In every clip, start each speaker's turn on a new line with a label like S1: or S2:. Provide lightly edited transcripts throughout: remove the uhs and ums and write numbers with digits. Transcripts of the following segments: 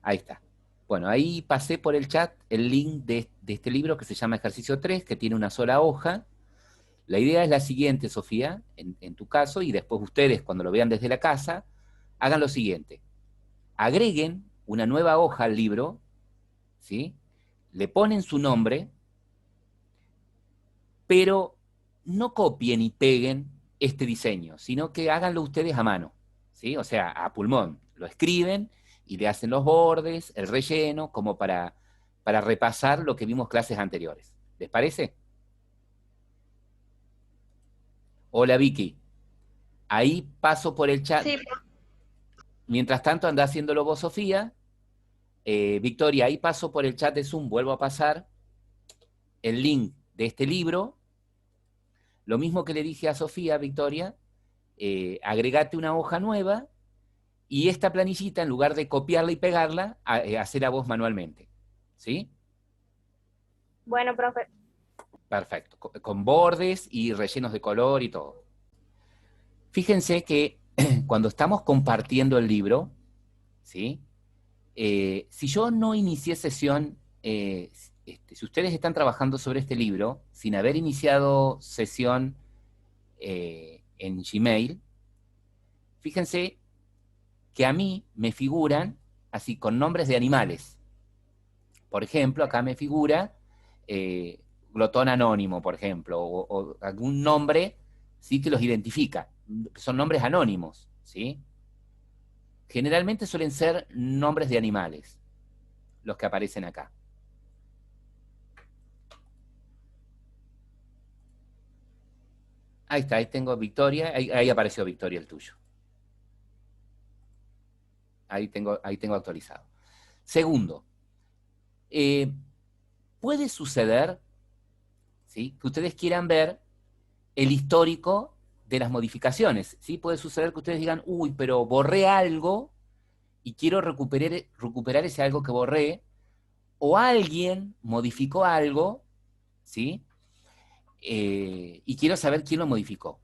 S1: Ahí está. Bueno, ahí pasé por el chat el link de este libro que se llama Ejercicio 3, que tiene una sola hoja. La idea es la siguiente, Sofía, en tu caso, y después ustedes, cuando lo vean desde la casa, hagan lo siguiente. Agreguen una nueva hoja al libro, ¿sí? Le ponen su nombre, pero no copien y peguen este diseño, sino que háganlo ustedes a mano, ¿sí? O sea, a pulmón. Lo escriben y le hacen los bordes, el relleno, como para repasar lo que vimos clases anteriores. ¿Les parece? Hola, Vicky. Ahí paso por el chat.
S2: Sí,
S1: Mientras tanto, anda haciéndolo vos, Sofía. Victoria, ahí paso por el chat de Zoom, vuelvo a pasar el link de este libro. Lo mismo que le dije a Sofía, Victoria, agregate una hoja nueva y esta planillita, en lugar de copiarla y pegarla, hacerla vos manualmente. ¿Sí?
S2: bueno, profe.
S1: Perfecto. Con bordes y rellenos de color y todo. Fíjense que cuando estamos compartiendo el libro, ¿sí? Si yo no inicié sesión, si ustedes están trabajando sobre este libro, sin haber iniciado sesión en Gmail, fíjense que a mí me figuran así con nombres de animales. Por ejemplo, acá me figura eh, glotón anónimo, por ejemplo, o algún nombre sí que los identifica. Son nombres anónimos, ¿sí? Generalmente suelen ser nombres de animales los que aparecen acá. Ahí está, ahí tengo Victoria, ahí apareció Victoria el tuyo. Ahí tengo actualizado. Segundo, eh, puede suceder, ¿sí?, que ustedes quieran ver el histórico de las modificaciones, ¿sí? Puede suceder que ustedes digan, uy, pero borré algo y quiero recuperar ese algo que borré, o alguien modificó algo, ¿sí? Y quiero saber quién lo modificó.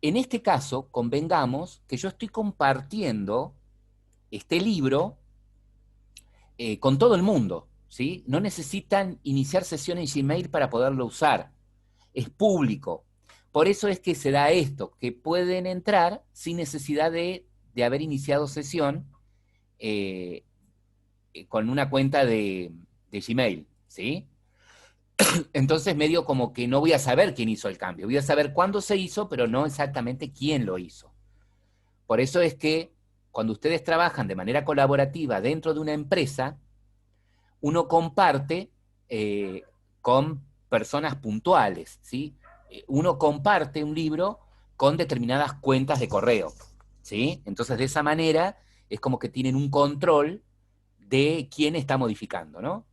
S1: En este caso, convengamos que yo estoy compartiendo este libro con todo el mundo, ¿sí? No necesitan iniciar sesión en Gmail para poderlo usar. Es público. Por eso es que se da esto, que pueden entrar sin necesidad de haber iniciado sesión eh, con una cuenta de Gmail, ¿sí? Entonces medio como que no voy a saber quién hizo el cambio, voy a saber cuándo se hizo, pero no exactamente quién lo hizo. Por eso es que cuando ustedes trabajan de manera colaborativa dentro de una empresa, uno comparte con personas puntuales, ¿sí? Uno comparte un libro con determinadas cuentas de correo, ¿sí? Entonces, de esa manera, es como que tienen un control de quién está modificando, ¿no?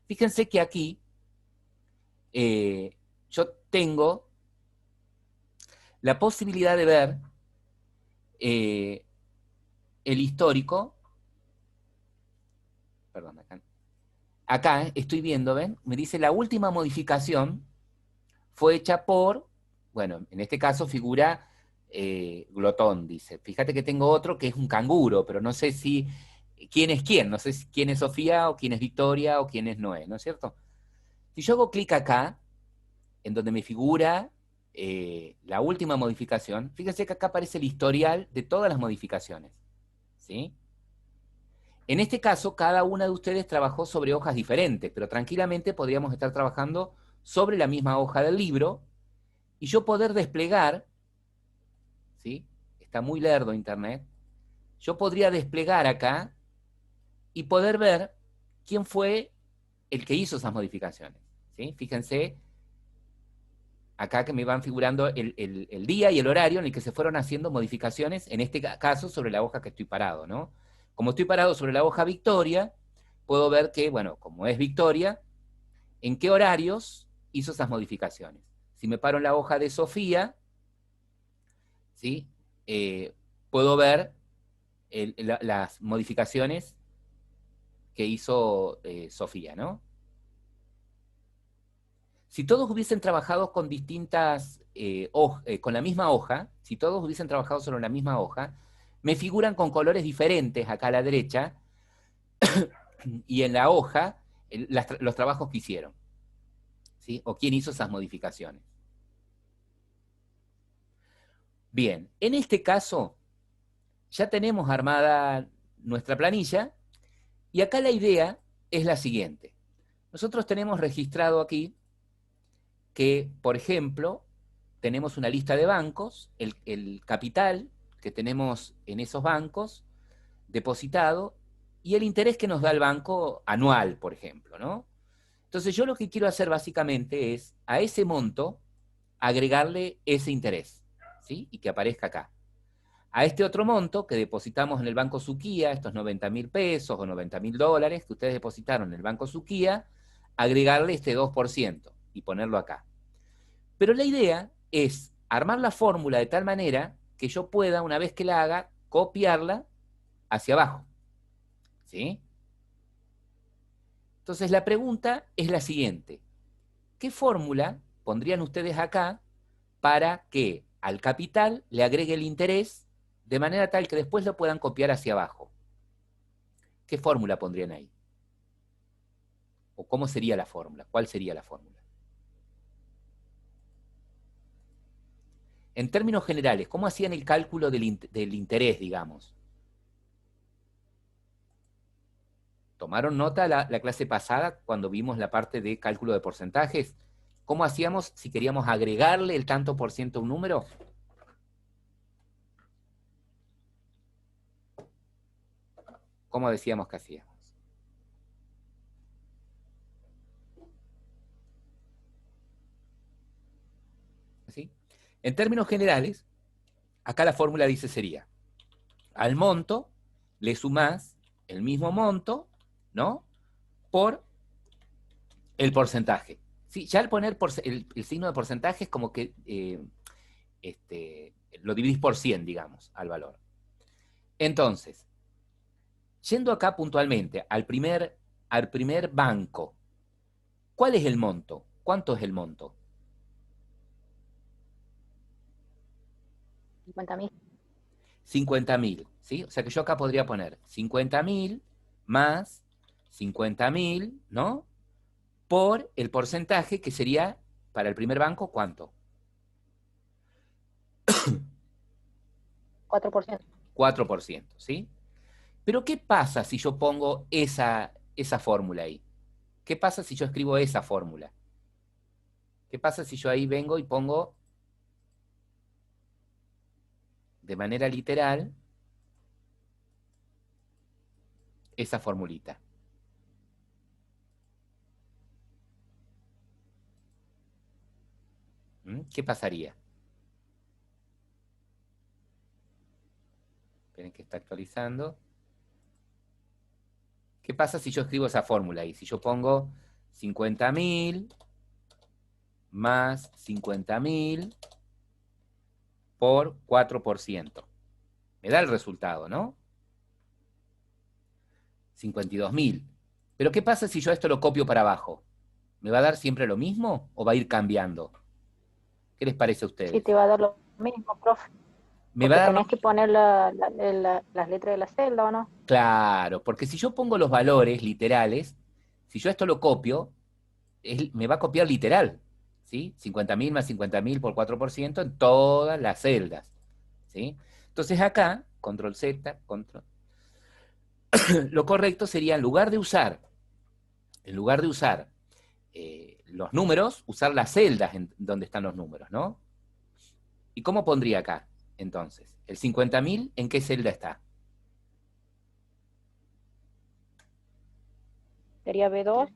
S1: Fíjense que aquí yo tengo la posibilidad de ver eh, el histórico, perdón, acá estoy viendo, ¿ven? Me dice la última modificación fue hecha por, bueno, en este caso figura glotón, dice. Fíjate que tengo otro que es un canguro, pero no sé si quién es quién, no sé si quién es Sofía o quién es Victoria o quién es Noé, ¿no es cierto? Si yo hago clic acá, en donde me figura la última modificación, fíjense que acá aparece el historial de todas las modificaciones, ¿sí? En este caso, cada una de ustedes trabajó sobre hojas diferentes, pero tranquilamente podríamos estar trabajando sobre la misma hoja del libro y yo poder desplegar, ¿sí? Está muy lerdo Internet, yo podría desplegar acá y poder ver quién fue el que hizo esas modificaciones, ¿sí? Fíjense acá que me van figurando el día y el horario en el que se fueron haciendo modificaciones, en este caso sobre la hoja que estoy parado, ¿no? Como estoy parado sobre la hoja Victoria, puedo ver que, bueno, como es Victoria, en qué horarios hizo esas modificaciones. Si me paro en la hoja de Sofía, ¿sí? Puedo ver las modificaciones que hizo Sofía, ¿no? Si todos hubiesen trabajado con distintas, con la misma hoja, si todos hubiesen trabajado sobre la misma hoja, me figuran con colores diferentes acá a la derecha, y en la hoja los trabajos que hicieron, ¿sí? O quién hizo esas modificaciones. Bien, en este caso ya tenemos armada nuestra planilla, y acá la idea es la siguiente. Nosotros tenemos registrado aquí que, por ejemplo, tenemos una lista de bancos, el capital que tenemos en esos bancos depositado, y el interés que nos da el banco anual, por ejemplo, ¿no? Entonces yo lo que quiero hacer básicamente es a ese monto agregarle ese interés, ¿sí? Y que aparezca acá. A este otro monto que depositamos en el Banco Suquía, estos 90.000 pesos o 90.000 dólares que ustedes depositaron en el Banco Suquía, agregarle este 2% y ponerlo acá. Pero la idea es armar la fórmula de tal manera que yo pueda, una vez que la haga, copiarla hacia abajo, ¿sí? Entonces la pregunta es la siguiente. ¿Qué fórmula pondrían ustedes acá para que al capital le agregue el interés de manera tal que después lo puedan copiar hacia abajo? ¿Qué fórmula pondrían ahí? ¿O cómo sería la fórmula? ¿Cuál sería la fórmula? En términos generales, ¿cómo hacían el cálculo del interés, digamos? ¿Tomaron nota la clase pasada cuando vimos la parte de cálculo de porcentajes? ¿Cómo hacíamos si queríamos agregarle el tanto por ciento a un número? ¿Cómo decíamos que hacíamos? ¿Sí? En términos generales, acá la fórmula dice sería, al monto le sumás el mismo monto, ¿no? Por el porcentaje. ¿Sí? Ya al poner el signo de porcentaje es como que lo dividís por 100, digamos, al valor. Entonces, yendo acá puntualmente al primer banco, ¿cuál es el monto? ¿Cuánto es el monto?
S2: 50.000.
S1: 50.000, ¿sí? O sea que yo acá podría poner 50.000 más 50.000, ¿no? Por el porcentaje que sería para el primer banco, ¿cuánto?
S2: 4%.
S1: 4%, ¿sí? Pero ¿qué pasa si yo pongo esa fórmula ahí? ¿Qué pasa si yo escribo esa fórmula? ¿Qué pasa si yo ahí vengo y pongo de manera literal esa formulita? ¿Qué pasaría? Esperen que está actualizando. ¿Qué pasa si yo escribo esa fórmula ahí? Si yo pongo 50.000 más 50.000 por 4%. Me da el resultado, ¿no? 52.000. Pero ¿qué pasa si yo esto lo copio para abajo? ¿Me va a dar siempre lo mismo o va a ir cambiando? ¿Qué les parece a
S2: Sí,
S1: ustedes?
S2: te va a dar lo mismo, profe.
S1: ¿Me va a
S2: Porque
S1: dar lo
S2: tenés que
S1: mismo?
S2: poner las letras de la celda, ¿o no?
S1: Claro, porque si yo pongo los valores literales, si yo esto lo copio, me va a copiar literal, ¿sí? 50.000 más 50.000 por 4% en todas las celdas, ¿sí? Entonces acá, control Z, control, lo correcto sería en lugar de usar los números, usar las celdas en donde están los números, ¿no? ¿Y cómo pondría acá, entonces? ¿El 50.000 en qué celda está?
S2: Sería B2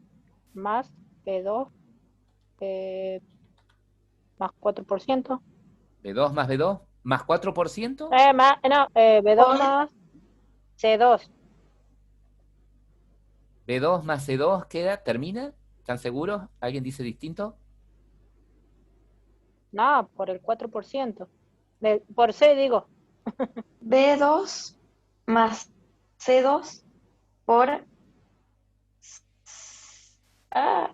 S2: más B2 más 4%.
S1: ¿B2 más B2 más 4%?
S2: No, B2 más C2.
S1: ¿B2 más C2 queda, termina? ¿Están seguros? ¿Alguien dice distinto?
S2: No, por el 4%. Por C, digo.
S3: B2 más C2 por... Ah,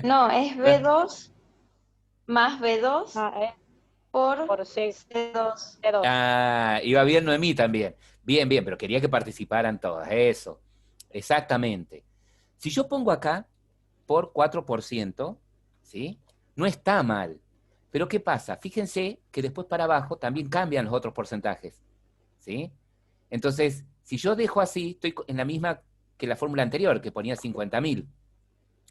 S3: no, es B2 más B2
S2: Ah,
S3: por
S2: por
S3: C2.
S2: C2.
S1: Ah, iba bien Noemí también. Bien, bien, pero quería que participaran todas. Eso. Exactamente. Si yo pongo acá por 4%, ¿sí? No está mal. Pero ¿qué pasa? Fíjense que después para abajo también cambian los otros porcentajes, ¿sí? Entonces, si yo dejo así, estoy en la misma que la fórmula anterior, que ponía 50.000.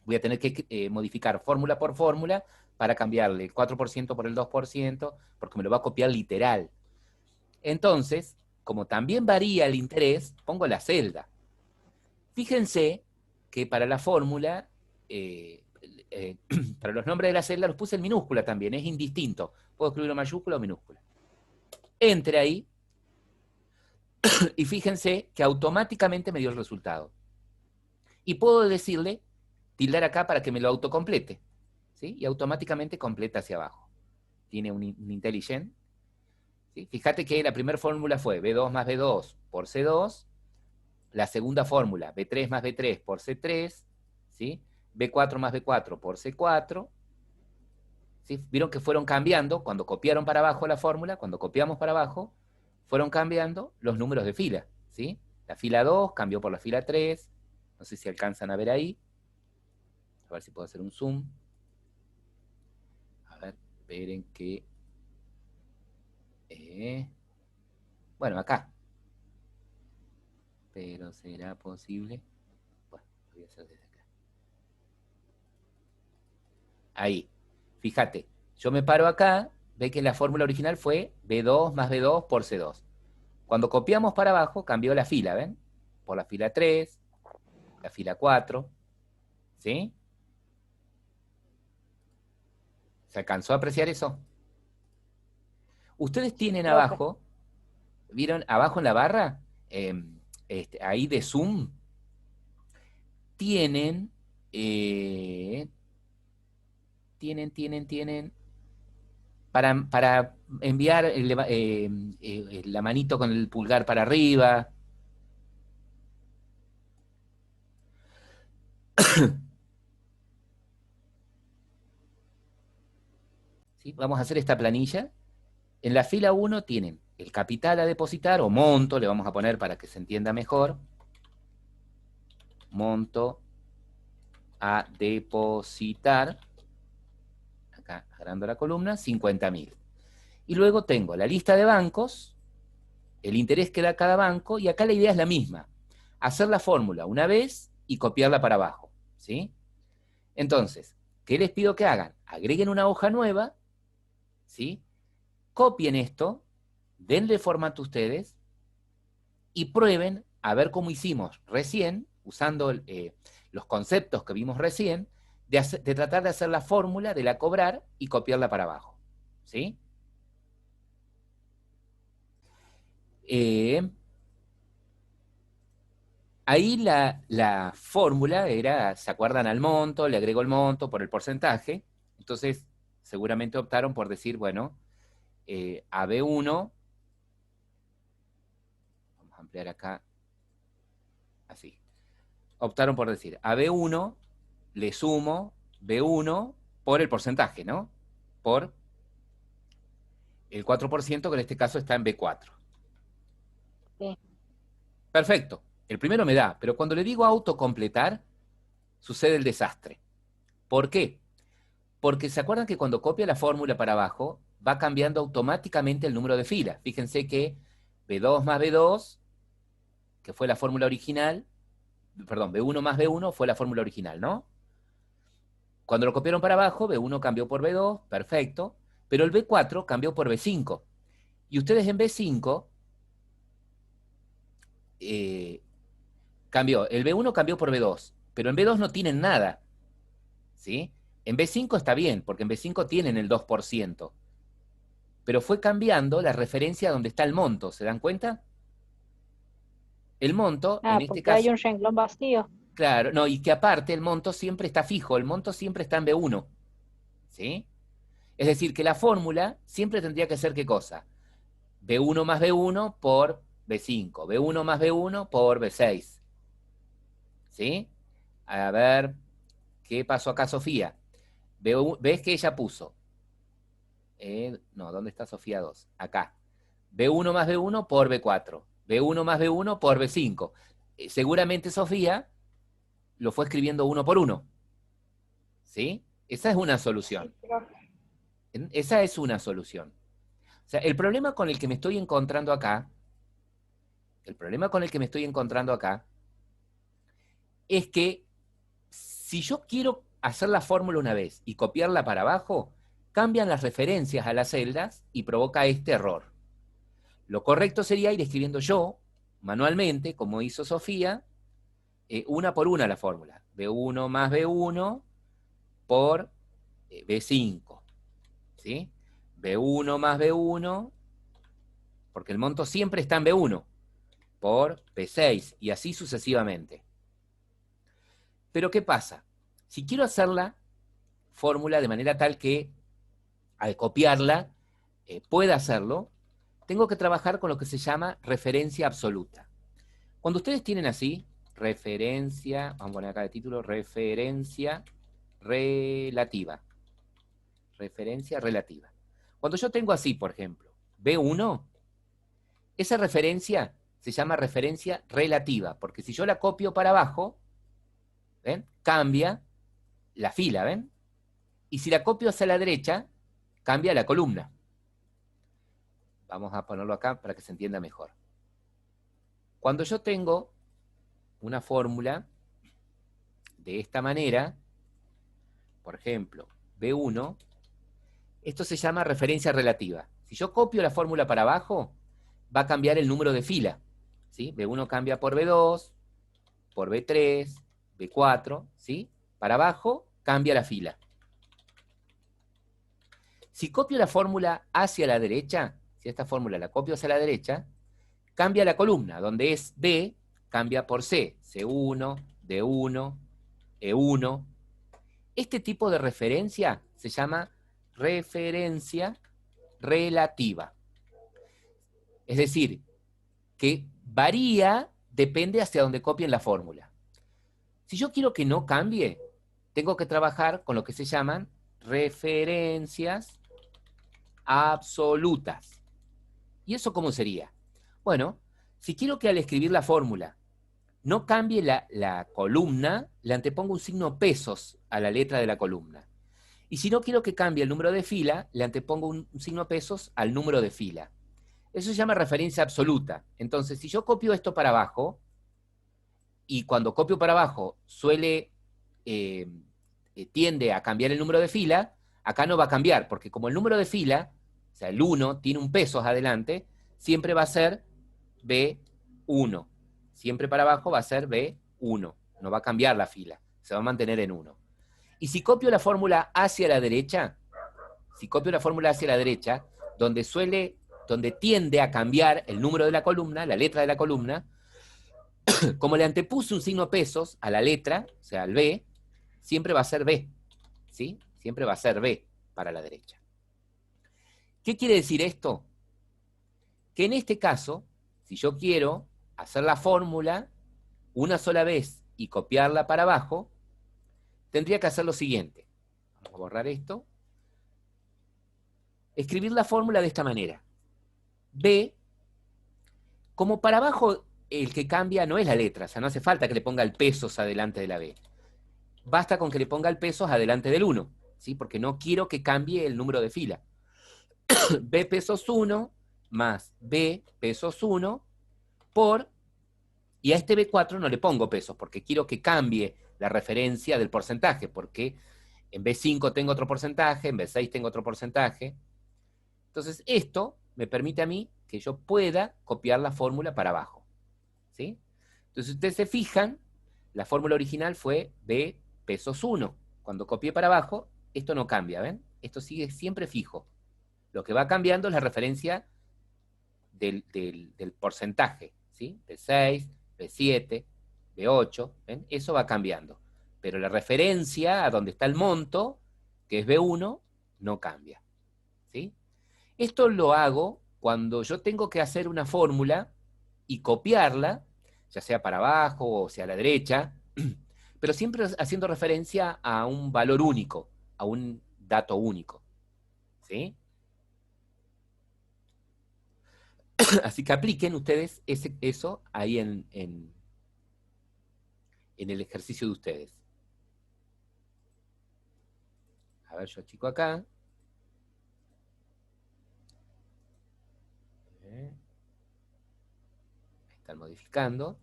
S1: Voy a tener que modificar fórmula por fórmula para cambiarle el 4% por el 2%, porque me lo va a copiar literal. Entonces, como también varía el interés, pongo la celda. Fíjense que para la fórmula, para los nombres de la celda los puse en minúscula también, es indistinto. Puedo escribirlo en mayúscula o minúscula. Entre ahí y fíjense que automáticamente me dio el resultado. Y puedo decirle, tildar acá para que me lo autocomplete, ¿sí? Y automáticamente completa hacia abajo. Tiene un IntelliGen. ¿Sí? Fíjate que la primera fórmula fue B2 más B2 por C2, la segunda fórmula B3 más B3 por C3, ¿sí? B4 más B4 por C4, ¿sí? Vieron que fueron cambiando, cuando copiaron para abajo la fórmula, cuando copiamos para abajo, fueron cambiando los números de fila, ¿sí? La fila 2 cambió por la fila 3, no sé si alcanzan a ver ahí, a ver si puedo hacer un zoom. A ver, esperen que... bueno, acá. Pero ¿será posible? Bueno, lo voy a hacer desde acá. Ahí. Fíjate, yo me paro acá, ve que la fórmula original fue B2 más B2 por C2. Cuando copiamos para abajo, cambió la fila, ¿ven? Por la fila 3, la fila 4, ¿sí? ¿Se alcanzó a apreciar eso? Ustedes tienen
S2: Profe.
S1: abajo, ¿vieron abajo en la barra? Ahí de Zoom, tienen, tienen, para enviar la manito con el pulgar para arriba. ¿Sí? Vamos a hacer esta planilla. En la fila 1 tienen el capital a depositar o monto, le vamos a poner para que se entienda mejor. Monto a depositar, acá agarrando la columna, 50.000. Y luego tengo la lista de bancos, el interés que da cada banco, y acá la idea es la misma. Hacer la fórmula una vez y copiarla para abajo, ¿sí? Entonces, ¿qué les pido que hagan? Agreguen una hoja nueva, ¿sí? Copien esto, denle formato ustedes y prueben a ver cómo hicimos recién, usando los conceptos que vimos recién, de tratar de hacer la fórmula de la cobrar y copiarla para abajo, ¿sí? Ahí la fórmula era, ¿se acuerdan al monto? Le agrego el monto por el porcentaje. Entonces, seguramente optaron por decir, bueno, a B1, vamos a ampliar acá, así. Optaron por decir, a B1 le sumo B1 por el porcentaje, ¿no? Por el 4%, que en este caso está en B4.
S2: Sí.
S1: Perfecto. El primero me da, pero cuando le digo autocompletar, sucede el desastre. ¿Por qué? Porque se acuerdan que cuando copia la fórmula para abajo, va cambiando automáticamente el número de filas. Fíjense que B2 más B2, que fue la fórmula original, perdón, B1 más B1 fue la fórmula original, ¿no? Cuando lo copiaron para abajo, B1 cambió por B2, perfecto, pero el B4 cambió por B5. Y ustedes en B5, el B1 cambió por B2, pero en B2 no tienen nada, ¿sí? En B5 está bien, porque en B5 tienen el 2%, pero fue cambiando la referencia donde está el monto, ¿se dan cuenta? El monto, en este
S2: Porque hay
S1: caso,
S2: un renglón vacío.
S1: claro, no, y que aparte el monto siempre está fijo, el monto siempre está en B1, ¿sí? Es decir, que la fórmula siempre tendría que ser ¿qué cosa? B1 más B1 por B5, B1 más B1 por B6, ¿sí? A ver, ¿qué pasó acá, Sofía? ¿Ves que ella puso No, ¿dónde está Sofía 2? Acá. B1 más B1 por B4. B1 más B1 por B5. Seguramente Sofía lo fue escribiendo uno por uno. ¿Sí? Esa es una solución. Esa es una solución. O sea, el problema con el que me estoy encontrando acá, es que si yo quiero hacer la fórmula una vez y copiarla para abajo, cambian las referencias a las celdas y provoca este error. Lo correcto sería ir escribiendo yo, manualmente, como hizo Sofía, una por una la fórmula. B1 más B1 por B5. ¿Sí? B1 más B1, porque el monto siempre está en B1, por B6, y así sucesivamente. Pero ¿qué pasa? Si quiero hacer la fórmula de manera tal que al copiarla pueda hacerlo, tengo que trabajar con lo que se llama referencia absoluta. Cuando ustedes tienen así, referencia, vamos a poner acá de título, referencia relativa. Referencia relativa. Cuando yo tengo así, por ejemplo, B1, esa referencia se llama referencia relativa, porque si yo la copio para abajo, ¿ven? Cambia la fila, ¿ven? Y si la copio hacia la derecha, cambia la columna. Vamos a ponerlo acá para que se entienda mejor. Cuando yo tengo una fórmula de esta manera, por ejemplo, B1, esto se llama referencia relativa. Si yo copio la fórmula para abajo, va a cambiar el número de fila. ¿Sí? B1 cambia por B2, por B3, B4, ¿sí? Para abajo cambia la fila. Si copio la fórmula hacia la derecha, si esta fórmula la copio hacia la derecha, cambia la columna, donde es B, cambia por C, C1, D1, E1. Este tipo de referencia se llama referencia relativa. Es decir, que varía, depende hacia donde copien la fórmula. Si yo quiero que no cambie, tengo que trabajar con lo que se llaman referencias absolutas. ¿Y eso cómo sería? Bueno, si quiero que al escribir la fórmula no cambie la columna, le antepongo un signo pesos a la letra de la columna. Y si no quiero que cambie el número de fila, le antepongo un signo pesos al número de fila. Eso se llama referencia absoluta. Entonces, si yo copio esto para abajo, y cuando copio para abajo tiende a cambiar el número de fila, acá no va a cambiar, porque como el número de fila, o sea, el 1 tiene un pesos adelante, siempre va a ser B1. Siempre para abajo va a ser B1. No va a cambiar la fila, se va a mantener en 1. Y si copio la fórmula hacia la derecha, donde tiende a cambiar el número de la columna, la letra de la columna, como le antepuse un signo pesos a la letra, o sea, al B, siempre va a ser B, ¿sí? Siempre va a ser B para la derecha. ¿Qué quiere decir esto? Que en este caso, si yo quiero hacer la fórmula una sola vez y copiarla para abajo, tendría que hacer lo siguiente. Vamos a borrar esto. Escribir la fórmula de esta manera. B, como para abajo el que cambia no es la letra, o sea, no hace falta que le ponga el pesos adelante de la B. Basta con que le ponga el pesos adelante del 1, ¿sí? Porque no quiero que cambie el número de fila. B pesos 1 más B pesos 1 por, y a este B4 no le pongo pesos, porque quiero que cambie la referencia del porcentaje, porque en B5 tengo otro porcentaje, en B6 tengo otro porcentaje. Entonces esto me permite a mí que yo pueda copiar la fórmula para abajo, ¿sí? Entonces, si ustedes se fijan, la fórmula original fue B pesos 1. Cuando copié para abajo, esto no cambia, ¿ven? Esto sigue siempre fijo. Lo que va cambiando es la referencia del porcentaje, ¿sí? B6, B7, B8, ¿ven? Eso va cambiando. Pero la referencia a donde está el monto, que es B1, no cambia, ¿sí? Esto lo hago cuando yo tengo que hacer una fórmula y copiarla, ya sea para abajo o sea a la derecha, pero siempre haciendo referencia a un valor único, a un dato único, ¿sí? Así que apliquen ustedes eso ahí en el ejercicio de ustedes. A ver, yo achico acá. Están modificando.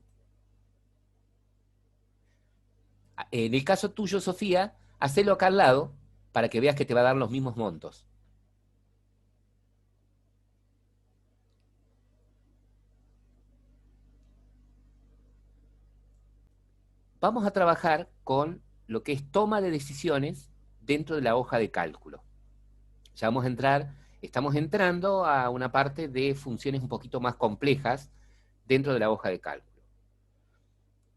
S1: En el caso tuyo, Sofía, hacelo acá al lado para que veas que te va a dar los mismos montos. Vamos a trabajar con lo que es toma de decisiones dentro de la hoja de cálculo. Ya vamos a entrar, estamos entrando a una parte de funciones un poquito más complejas dentro de la hoja de cálculo.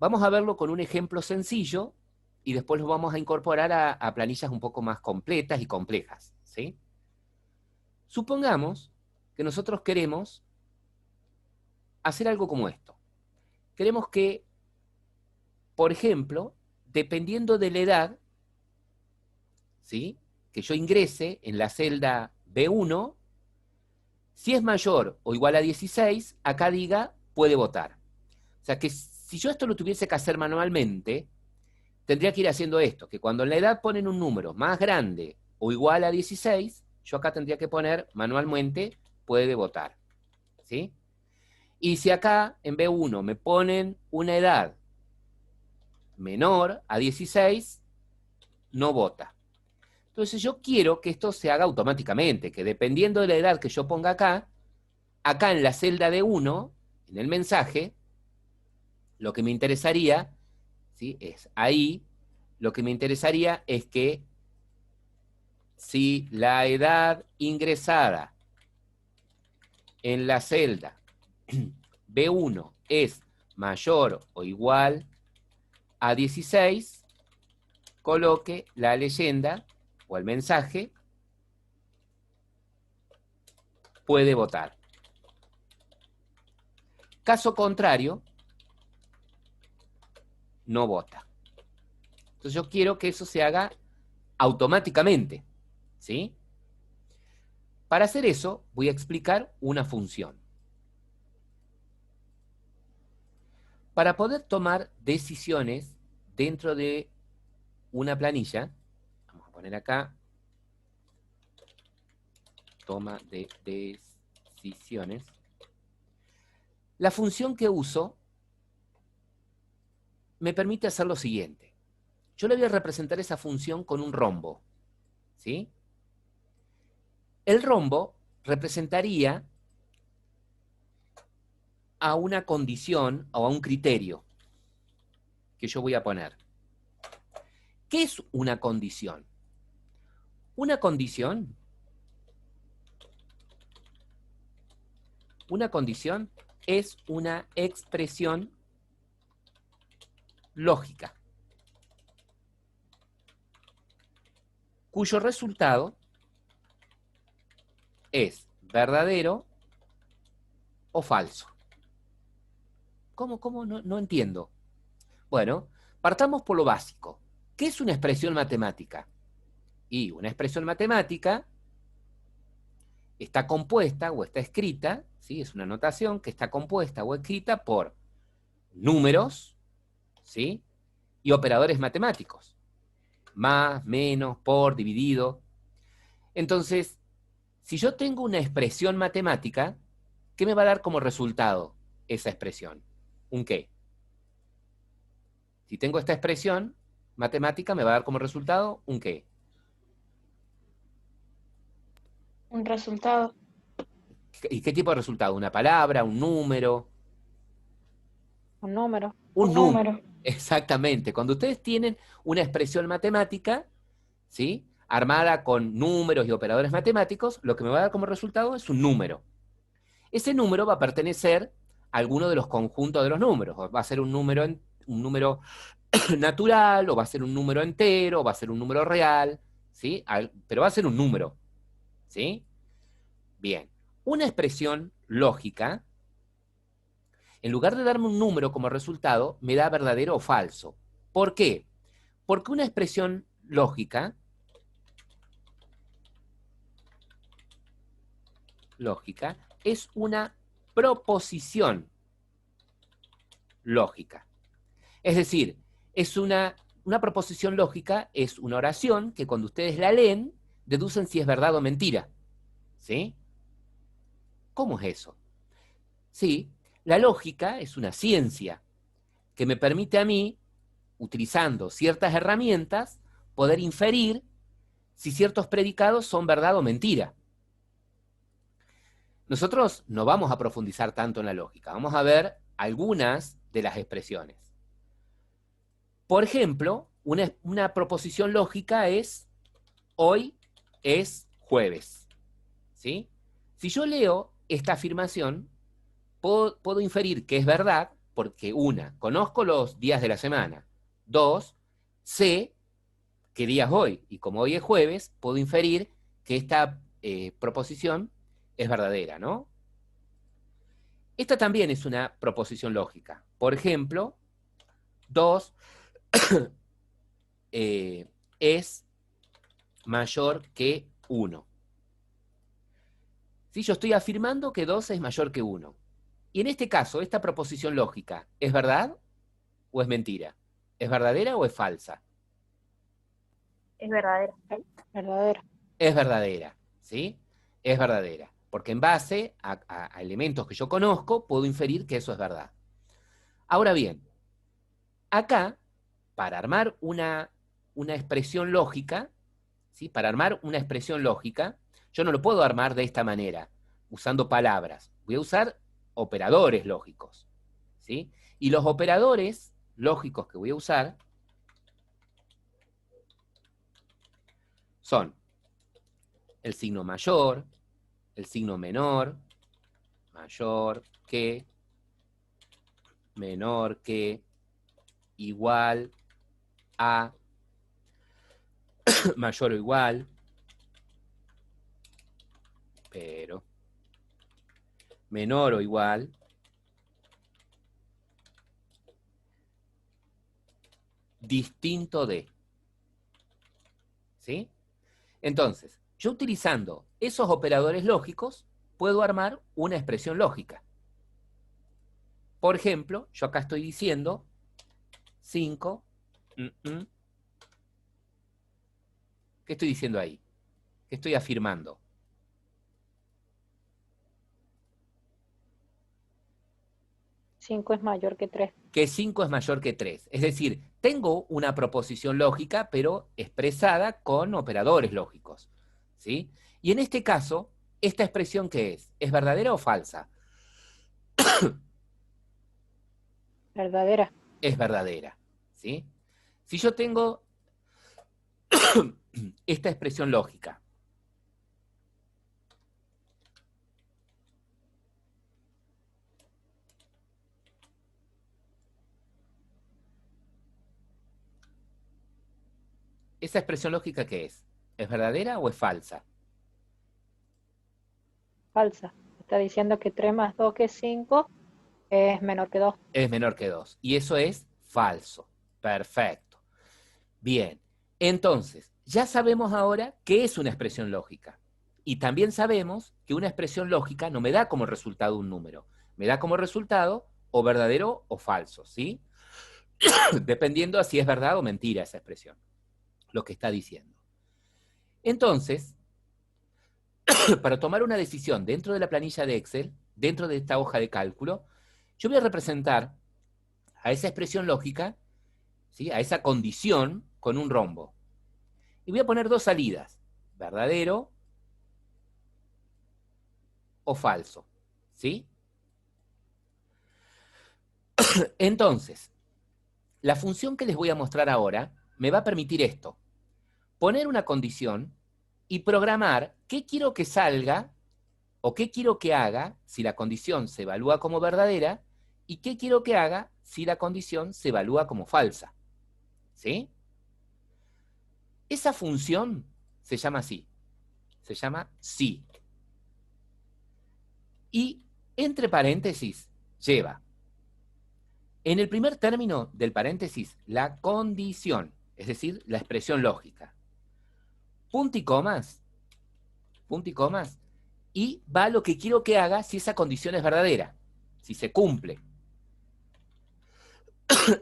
S1: Vamos a verlo con un ejemplo sencillo y después lo vamos a incorporar a planillas un poco más completas y complejas, ¿sí? Supongamos que nosotros queremos hacer algo como esto. Queremos que, por ejemplo, dependiendo de la edad, ¿sí?, que yo ingrese en la celda B1, si es mayor o igual a 16, acá diga puede votar. O sea que si yo esto lo tuviese que hacer manualmente, tendría que ir haciendo esto, que cuando en la edad ponen un número más grande o igual a 16, yo acá tendría que poner manualmente puede votar, ¿sí? Y si acá en B1 me ponen una edad menor a 16, no vota. Entonces yo quiero que esto se haga automáticamente, que dependiendo de la edad que yo ponga acá en la celda de 1, en el mensaje, lo que me interesaría, ¿sí?, es ahí, lo que me interesaría es que si la edad ingresada en la celda B1 es mayor o igual a 16, coloque la leyenda o el mensaje puede votar. Caso contrario, no vota. Entonces yo quiero que eso se haga automáticamente, ¿sí? Para hacer eso voy a explicar una función. Para poder tomar decisiones dentro de una planilla, vamos a poner acá, toma de decisiones, la función que uso me permite hacer lo siguiente. Yo le voy a representar esa función con un rombo, ¿sí? El rombo representaría a una condición o a un criterio que yo voy a poner. ¿Qué es una condición? Una condición es una expresión lógica cuyo resultado es verdadero o falso. ¿Cómo? No entiendo. Bueno, partamos por lo básico. ¿Qué es una expresión matemática? Y una expresión matemática está compuesta o está escrita, ¿sí?, es una notación que está compuesta o escrita por números, ¿sí?, y operadores matemáticos. Más, menos, por, dividido. Entonces, si yo tengo una expresión matemática, ¿qué me va a dar como resultado esa expresión? ¿Un qué? Si tengo esta expresión matemática, me va a dar como resultado un qué.
S3: Un resultado.
S1: ¿Y qué tipo de resultado? ¿Una palabra? ¿Un número?
S2: Un número.
S1: Un número. Exactamente. Cuando ustedes tienen una expresión matemática, ¿sí?, armada con números y operadores matemáticos, lo que me va a dar como resultado es un número. Ese número va a pertenecer a alguno de los conjuntos de los números. Va a ser un número natural, o va a ser un número entero, o va a ser un número real, ¿sí? Pero va a ser un número, ¿sí? Bien. Una expresión lógica, en lugar de darme un número como resultado, me da verdadero o falso. ¿Por qué? Porque una expresión lógica es una proposición lógica. Es decir, es una proposición lógica es una oración que cuando ustedes la leen, deducen si es verdad o mentira. ¿Sí? ¿Cómo es eso? Sí, la lógica es una ciencia que me permite a mí, utilizando ciertas herramientas, poder inferir si ciertos predicados son verdad o mentira. Nosotros no vamos a profundizar tanto en la lógica, vamos a ver algunas de las expresiones. Por ejemplo, una proposición lógica es, hoy es jueves. ¿Sí? Si yo leo esta afirmación, puedo inferir que es verdad porque, una, conozco los días de la semana. Dos, sé qué día es hoy. Y como hoy es jueves, puedo inferir que esta proposición es verdadera, ¿no? Esta también es una proposición lógica. Por ejemplo, 2 es mayor que 1. ¿Sí? Yo estoy afirmando que 2 es mayor que 1. Y en este caso, esta proposición lógica, ¿es verdad o es mentira? ¿Es verdadera o es falsa?
S2: Es verdadera. Verdadera.
S1: Es verdadera, ¿sí? Es verdadera. Porque en base a elementos que yo conozco, puedo inferir que eso es verdad. Ahora bien, acá, para armar una expresión lógica, ¿sí? Para armar una expresión lógica, yo no lo puedo armar de esta manera, usando palabras. Voy a usar operadores lógicos, ¿sí? Y los operadores lógicos que voy a usar son el signo mayor, el signo menor, mayor que, menor que, igual a, mayor o igual, pero, menor o igual, distinto de. ¿Sí? Entonces, yo utilizando esos operadores lógicos, puedo armar una expresión lógica. Por ejemplo, yo acá estoy diciendo 5. ¿Qué estoy diciendo ahí? ¿Qué estoy afirmando?
S2: Cinco es mayor que 3.
S1: Que 5 es mayor que 3. Es decir, tengo una proposición lógica, pero expresada con operadores lógicos. ¿Sí? Y en este caso, ¿esta expresión qué es? ¿Es verdadera o falsa?
S2: Verdadera.
S1: Es verdadera. ¿Sí? Si yo tengo esta expresión lógica, ¿esa expresión lógica qué es? ¿Es verdadera o es falsa?
S2: Falsa. Está diciendo que 3 más 2 que es 5 es menor que 2.
S1: Es menor que 2. Y eso es falso. Perfecto. Bien. Entonces, ya sabemos ahora qué es una expresión lógica. Y también sabemos que una expresión lógica no me da como resultado un número. Me da como resultado o verdadero o falso, ¿sí? Dependiendo a si es verdad o mentira esa expresión, lo que está diciendo. Entonces, para tomar una decisión dentro de la planilla de Excel, dentro de esta hoja de cálculo, yo voy a representar a esa expresión lógica, ¿sí? A esa condición con un rombo. Y voy a poner dos salidas, verdadero o falso, ¿sí? Entonces, la función que les voy a mostrar ahora me va a permitir esto, poner una condición y programar qué quiero que salga o qué quiero que haga si la condición se evalúa como verdadera y qué quiero que haga si la condición se evalúa como falsa, ¿sí? Esa función se llama así, se llama si. Y entre paréntesis lleva en el primer término del paréntesis la condición, es decir, la expresión lógica. Punto y comas, y va lo que quiero que haga si esa condición es verdadera, si se cumple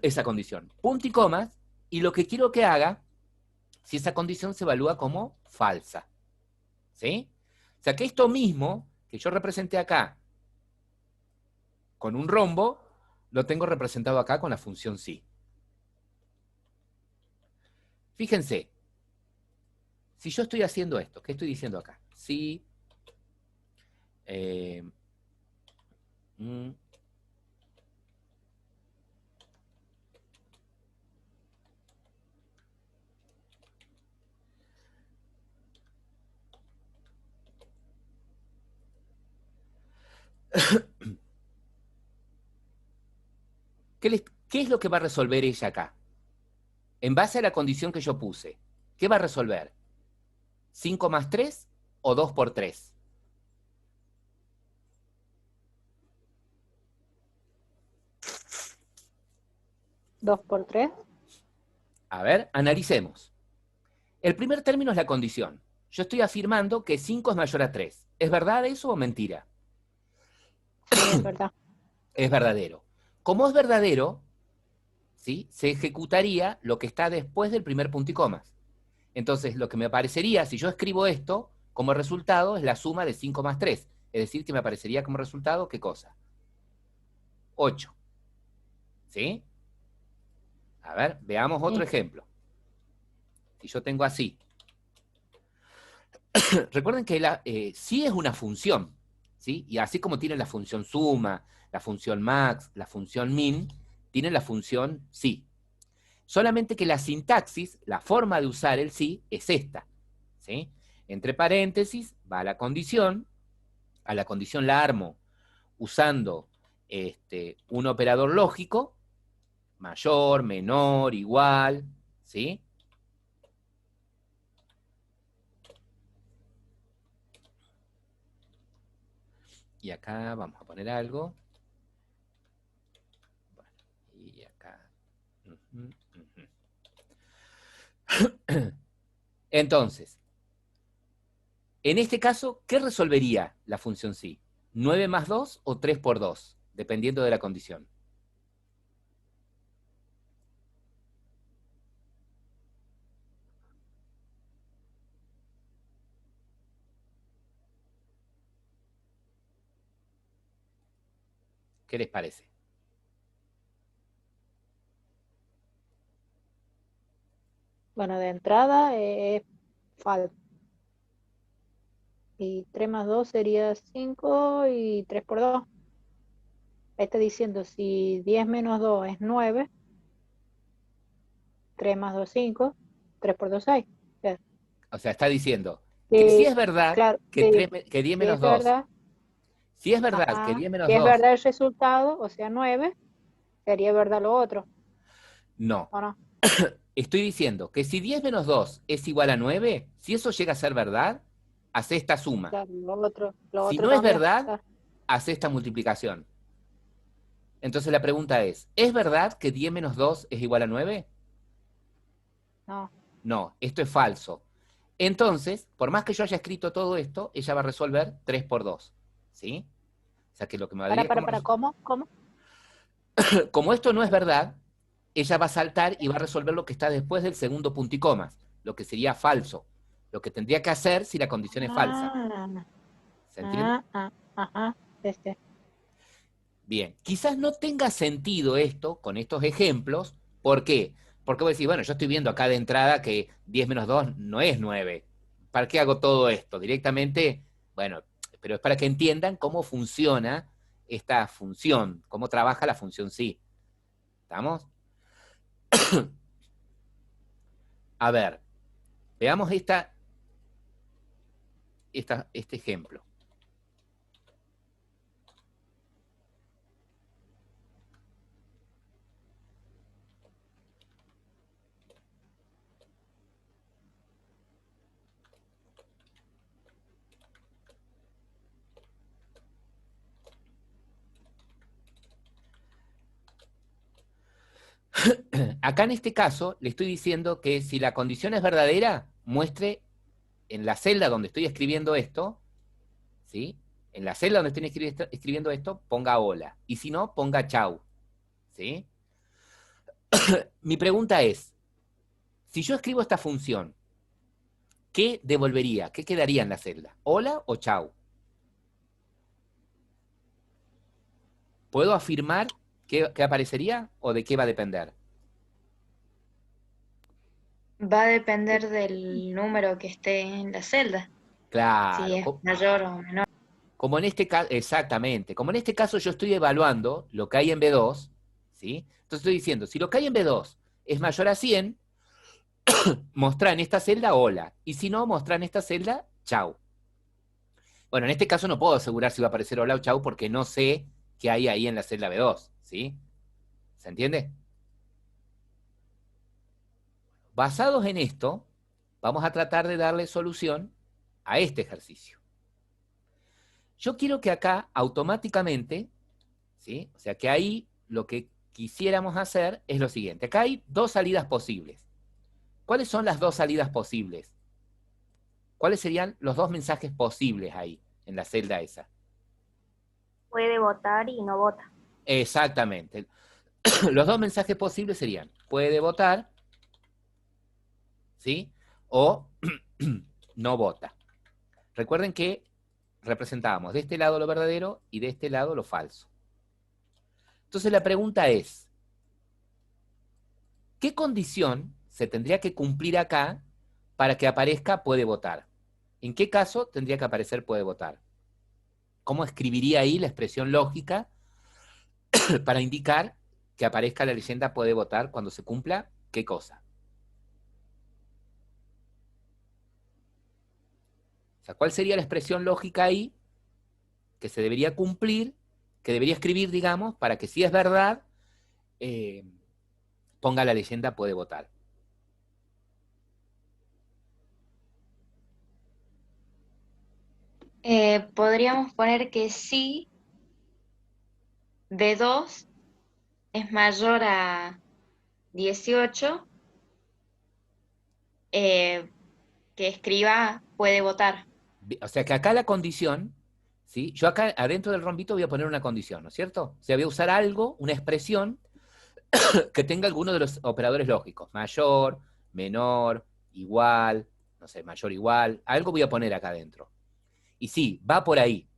S1: esa condición. Punto y comas, y lo que quiero que haga si esa condición se evalúa como falsa. ¿Sí? O sea que esto mismo que yo representé acá con un rombo, lo tengo representado acá con la función sí. Fíjense, si yo estoy haciendo esto, ¿qué estoy diciendo acá? Sí. Mm, ¿Qué es lo que va a resolver ella acá? En base a la condición que yo puse, ¿qué va a resolver? ¿5 más 3 o 2 por 3?
S2: ¿2 por 3?
S1: A ver, analicemos. El primer término es la condición. Yo estoy afirmando que 5 es mayor a 3. ¿Es verdad eso o mentira?
S2: Sí, es verdad.
S1: Es verdadero. Como es verdadero, ¿sí?, se ejecutaría lo que está después del primer punto y comas. Entonces, lo que me aparecería, si yo escribo esto, como resultado es la suma de 5 más 3. Es decir, que me aparecería como resultado, ¿qué cosa? 8. ¿Sí? A ver, veamos otro
S2: Sí.
S1: ejemplo. Si yo tengo así. Recuerden que sí es una función, ¿sí? Y así como tiene la función suma, la función max, la función min, tiene la función sí. Solamente que la sintaxis, la forma de usar el sí, es esta, ¿sí? Entre paréntesis va la condición, a la condición la armo usando un operador lógico, mayor, menor, igual, ¿sí? Y acá vamos a poner algo. Bueno, y acá. Entonces, en este caso, ¿qué resolvería la función sí? ¿9 más 2 o 3 por 2? Dependiendo de la condición. ¿Qué les parece?
S2: Bueno, de entrada es falso. Y 3 más 2 sería 5 y 3 por 2. Ahí está diciendo si 10 menos 2 es 9, 3 más 2 5, 3 por 2 6.
S1: O sea, está diciendo que si
S2: Sí,
S1: es verdad
S2: claro,
S1: que, que 10
S2: si
S1: menos
S2: es
S1: 2,
S2: verdad,
S1: si es verdad que
S2: ajá,
S1: 10 menos
S2: si es
S1: 2,
S2: verdad el resultado, o sea 9, sería verdad lo otro,
S1: no.
S2: ¿o no?
S1: Estoy diciendo que si 10 menos 2 es igual a 9, si eso llega a ser verdad, hace esta suma.
S2: Claro, lo
S1: Si
S2: otro
S1: no es
S2: también.
S1: verdad,
S2: Claro.
S1: hace esta multiplicación. Entonces la pregunta ¿es verdad que 10 menos 2 es igual a 9?
S2: No,
S1: No, esto es falso. Entonces, por más que yo haya escrito todo esto, ella va a resolver 3 por 2. ¿Sí? O sea que lo que me daría como
S2: ¿cómo? ¿Cómo?
S1: como esto no es verdad, ella va a saltar y va a resolver lo que está después del segundo punto y comas, lo que sería falso. Lo que tendría que hacer si la condición es falsa.
S2: Ah,
S1: ¿Se entiende?
S2: ajá,
S1: Bien, quizás no tenga sentido esto con estos ejemplos. ¿Por qué? Porque vos decís, bueno, yo estoy viendo acá de entrada que 10 menos 2 no es 9. ¿Para qué hago todo esto? Directamente, bueno, pero es para que entiendan cómo funciona esta función, cómo trabaja la función sí. ¿Estamos? A ver, veamos este ejemplo. Acá en este caso le estoy diciendo que si la condición es verdadera, muestre en la celda donde estoy escribiendo esto, ¿sí? En la celda donde estén escribiendo esto, ponga hola. Y si no, ponga chau, ¿sí? Mi pregunta es, si yo escribo esta función, ¿qué devolvería? ¿Qué quedaría en la celda? ¿Hola o chau? ¿Puedo afirmar qué aparecería o de qué va a depender?
S3: Va a depender del número que esté en la celda, si
S1: Claro,
S3: es mayor o menor.
S1: como en este caso, exactamente, como en este caso yo estoy evaluando lo que hay en B2, ¿sí? Entonces estoy diciendo, si lo que hay en B2 es mayor a 100, mostrá en esta celda hola, y si no, mostrá en esta celda chau. Bueno, en este caso no puedo asegurar si va a aparecer hola o chau porque no sé qué hay ahí en la celda B2, ¿sí? ¿Se entiende? Basados en esto, vamos a tratar de darle solución a este ejercicio. Yo quiero que acá automáticamente, ¿sí? O sea, que ahí lo que quisiéramos hacer es lo siguiente. Acá hay dos salidas posibles. ¿Cuáles son las dos salidas posibles? ¿Cuáles serían los dos mensajes posibles ahí, en la celda esa?
S4: Puede votar y no vota.
S1: Exactamente. Los dos mensajes posibles serían, puede votar, ¿sí? O no vota. Recuerden que representábamos de este lado lo verdadero y de este lado lo falso. Entonces la pregunta es, ¿qué condición se tendría que cumplir acá para que aparezca puede votar? ¿En qué caso tendría que aparecer puede votar? ¿Cómo escribiría ahí la expresión lógica para indicar que aparezca la leyenda puede votar cuando se cumpla qué cosa? O sea, ¿cuál sería la expresión lógica ahí que se debería cumplir, que debería escribir, digamos, para que si es verdad, ponga la leyenda puede votar?
S3: Podríamos poner que sí, B2 es mayor a 18, que escriba puede votar.
S1: O sea que acá la condición, ¿sí? Yo acá adentro del rombito voy a poner una condición, ¿no es cierto? O sea, voy a usar algo, una expresión que tenga alguno de los operadores lógicos. Mayor, menor, igual, no sé, mayor, igual. Algo voy a poner acá adentro. Y sí, va por ahí.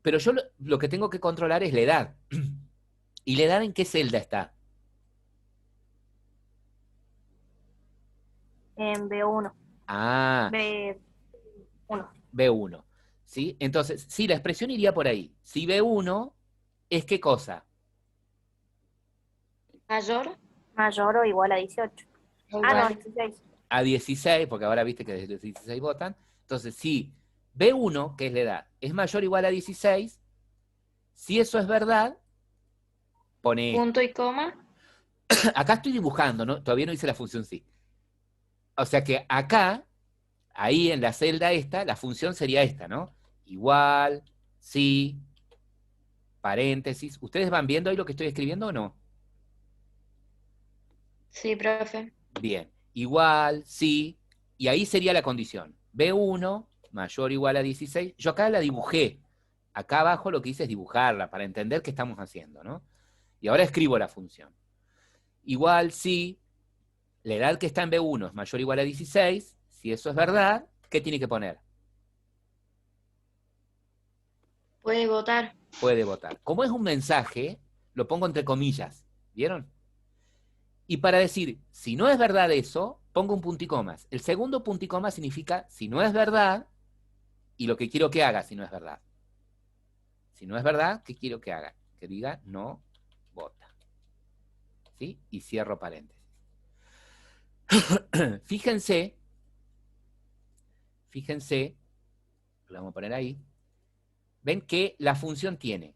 S1: Pero yo lo que tengo que controlar es la edad. ¿Y la edad en qué celda está?
S4: En B1.
S1: Ah,
S4: B1.
S1: B1. ¿Sí? Entonces, sí, la expresión iría por ahí. Si B1 es qué cosa.
S3: Mayor
S4: Mayor o igual a 18.
S3: o
S4: Ah, no,
S3: igual.
S4: 16.
S1: A 16, porque ahora viste que desde los 16 votan. Entonces, si B1, que es la edad, es mayor o igual a 16, si eso es verdad, pone esto.
S3: Punto y coma.
S1: Acá estoy dibujando, ¿no? Todavía no hice la función sí. O sea que acá, ahí en la celda esta, la función sería esta, ¿no? Igual, sí, paréntesis. ¿Ustedes van viendo ahí lo que estoy escribiendo o no?
S3: Sí, profe.
S1: Bien, igual, sí, y ahí sería la condición. B1 mayor o igual a 16. Yo acá la dibujé. Acá abajo lo que hice es dibujarla para entender qué estamos haciendo, ¿no? Y ahora escribo la función. Igual, sí, la edad que está en B1 es mayor o igual a 16. Si eso es verdad, ¿qué tiene que poner?
S3: Puede votar.
S1: Puede votar. Como es un mensaje, lo pongo entre comillas. ¿Vieron? Y para decir, si no es verdad eso, pongo un punticomas. El segundo punticoma significa, si no es verdad, y lo que quiero que haga si no es verdad. Si no es verdad, ¿qué quiero que haga? Que diga no vota. ¿Sí? Y cierro paréntesis. Fíjense, lo vamos a poner ahí, ven que la función tiene